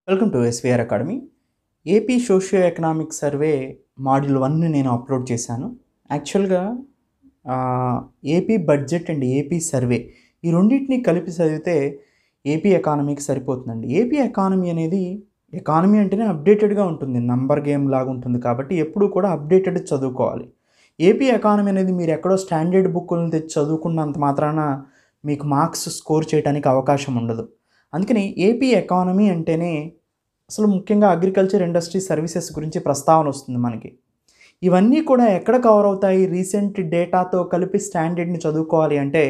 Welcome to SVR academy. AP socio economic survey module 1 నేను upload చేశాను. యాక్చువల్గా AP budget and AP survey ఈ రెండింటిని కలిపి చదివితే ఏపీ ఎకానమీకి సరిపోతుందండి. ఏపీ ఎకానమీ అనేది ఎకానమీ అంటేనే అప్డేటెడ్గా ఉంటుంది, నంబర్ గేమ్ లాగా ఉంటుంది కాబట్టి ఎప్పుడూ కూడా అప్డేటెడ్ చదువుకోవాలి. ఏపీ ఎకానమీ అనేది మీరు ఎక్కడో స్టాండర్డ్ బుక్కులను తెచ్చి చదువుకున్నంత మాత్రాన మీకు మార్క్స్ స్కోర్ చేయడానికి అవకాశం ఉండదు. అందుకని ఏపీ ఎకానమీ అంటేనే అసలు ముఖ్యంగా అగ్రికల్చర్ ఇండస్ట్రీ సర్వీసెస్ గురించి ప్రస్తావన వస్తుంది మనకి. ఇవన్నీ కూడా ఎక్కడ కవర్ అవుతాయి? రీసెంట్ డేటాతో కలిపి స్టాండర్డ్ని చదువుకోవాలి అంటే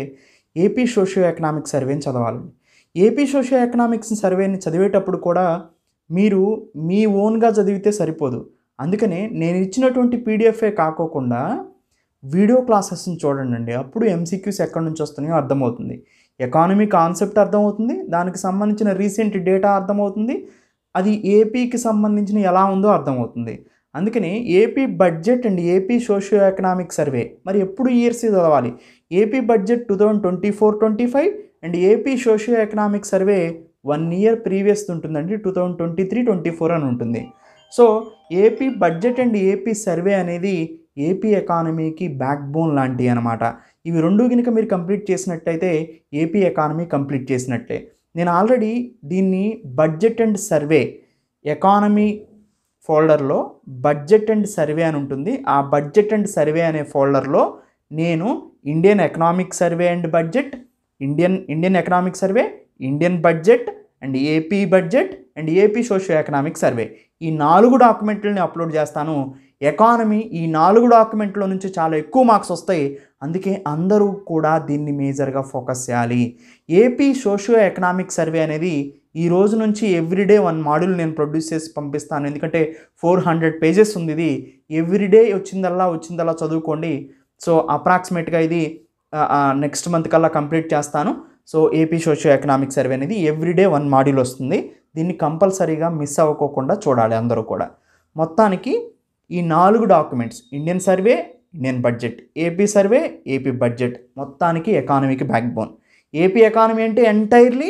ఏపీ సోషియో ఎకనామిక్ సర్వేని చదవాలి. ఏపీ సోషియో ఎకనామిక్స్ సర్వేని చదివేటప్పుడు కూడా మీరు మీ ఓన్గా చదివితే సరిపోదు. అందుకనే నేను ఇచ్చినటువంటి పీడిఎఫే కాకోకుండా వీడియో క్లాసెస్ని చూడండి. అప్పుడు ఎంసీక్యూస్ ఎక్కడి నుంచి వస్తున్నాయో అర్థమవుతుంది, ఎకానమీ కాన్సెప్ట్ అర్థమవుతుంది, దానికి సంబంధించిన రీసెంట్ డేటా అర్థమవుతుంది, అది ఏపీకి సంబంధించిన ఎలా ఉందో అర్థమవుతుంది. అందుకని AP budget and AP socio economic survey మరి ఎప్పుడు ఇయర్స్ చదవాలి? AP budget 2024-25 and AP socio economic survey 1 year previous ఉంటుందండి, 2023-24 అని ఉంటుంది. So AP budget and AP survey అనేది ఏపీ ఎకానమీకి బ్యాక్ బోన్ లాంటివి అనమాట. ఇవి రెండు కనుక మీరు కంప్లీట్ చేసినట్టయితే ఏపీ ఎకానమీ కంప్లీట్ చేసినట్టే. నేను ఆల్రెడీ దీన్ని బడ్జెట్ అండ్ సర్వే ఎకానమీ ఫోల్డర్లో బడ్జెట్ అండ్ సర్వే అని ఉంటుంది. ఆ బడ్జెట్ అండ్ సర్వే అనే ఫోల్డర్లో నేను Indian economic survey and budget, Indian economic survey, Indian budget and AP budget and AP socio economic survey ఈ 4 డాక్యుమెంట్లని అప్లోడ్ చేస్తాను. ఎకానమీ ఈ 4 డాక్యుమెంట్లో నుంచి చాలా ఎక్కువ మార్క్స్ వస్తాయి. అందుకే అందరూ కూడా దీన్ని మేజర్గా ఫోకస్ చేయాలి. ఏపీ సోషియో ఎకనామిక్ సర్వే అనేది ఈ రోజు నుంచి ఎవ్రీడే 1 మాడ్యూల్ నేను ప్రొడ్యూస్ చేసి పంపిస్తాను. ఎందుకంటే 400 పేజెస్ ఉంది ఇది. ఎవ్రీడే వచ్చిందల్లా చదువుకోండి. సో అప్రాక్సిమేట్గా ఇది నెక్స్ట్ మంత్ కల్లా కంప్లీట్ చేస్తాను. So AP socio economic survey అనేది ఎవ్రీడే 1 మాడ్యూల్ వస్తుంది. దీన్ని కంపల్సరీగా మిస్ అవ్వకోకుండా చూడాలి అందరూ కూడా. మొత్తానికి ఈ 4 documents Indian survey, Indian budget, AP survey, AP budget మొత్తానికి ఎకానమీకి బ్యాక్ బోన్. ఏపీ ఎకానమీ అంటే entirely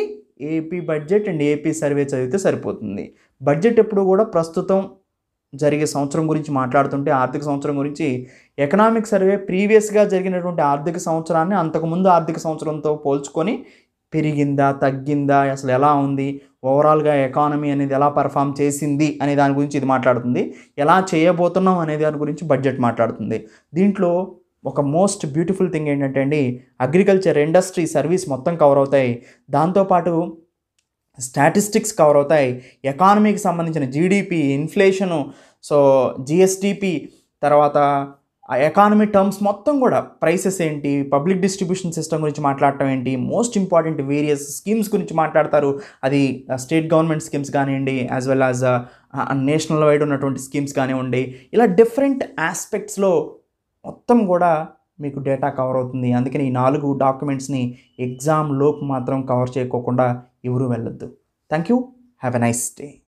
AP budget and AP survey చదివితే సరిపోతుంది. బడ్జెట్ ఎప్పుడు కూడా ప్రస్తుతం జరిగే సంవత్సరం గురించి మాట్లాడుతుంటే ఆర్థిక సంవత్సరం గురించి, ఎకనామిక్ సర్వే ప్రీవియస్గా జరిగినటువంటి ఆర్థిక సంవత్సరాన్ని అంతకుముందు ఆర్థిక సంవత్సరంతో పోల్చుకొని పెరిగిందా, తగ్గిందా, అసలు ఎలా ఉంది, ఓవరాల్గా ఎకానమీ అనేది ఎలా పర్ఫామ్ చేసింది అనే దాని గురించి ఇది మాట్లాడుతుంది. ఎలా చేయబోతున్నాం అనే దాని గురించి బడ్జెట్ మాట్లాడుతుంది. దీంట్లో ఒక మోస్ట్ బ్యూటిఫుల్ థింగ్ ఏంటంటే అండి, అగ్రికల్చర్ ఇండస్ట్రీ సర్వీస్ మొత్తం కవర్ అవుతాయి. దాంతోపాటు స్టాటిస్టిక్స్ కవర్ అవుతాయి. ఎకానమీకి సంబంధించిన జీడిపి, ఇన్ఫ్లేషను, సో జిఎస్డిపి, తర్వాత ఆ ఎకానమీ టర్మ్స్ మొత్తం కూడా ప్రైసెస్ ఏంటి, పబ్లిక్ డిస్ట్రిబ్యూషన్ సిస్టమ్ గురించి మాట్లాడటం ఏంటి, మోస్ట్ ఇంపార్టెంట్ వేరియస్ స్కీమ్స్ గురించి మాట్లాడతారు. అది స్టేట్ గవర్నమెంట్ స్కీమ్స్ కానివ్వండి, as well as national wide ఉన్నటువంటి స్కీమ్స్ కానివ్వండి, ఇలా డిఫరెంట్ ఆస్పెక్ట్స్లో మొత్తం కూడా మీకు డేటా కవర్ అవుతుంది. అందుకని ఈ 4 డాక్యుమెంట్స్ని ఎగ్జామ్ లోపు మాత్రం కవర్ చేయకోకుండా ఎవరూ వెళ్ళొద్దు. Thank you. Have a nice day.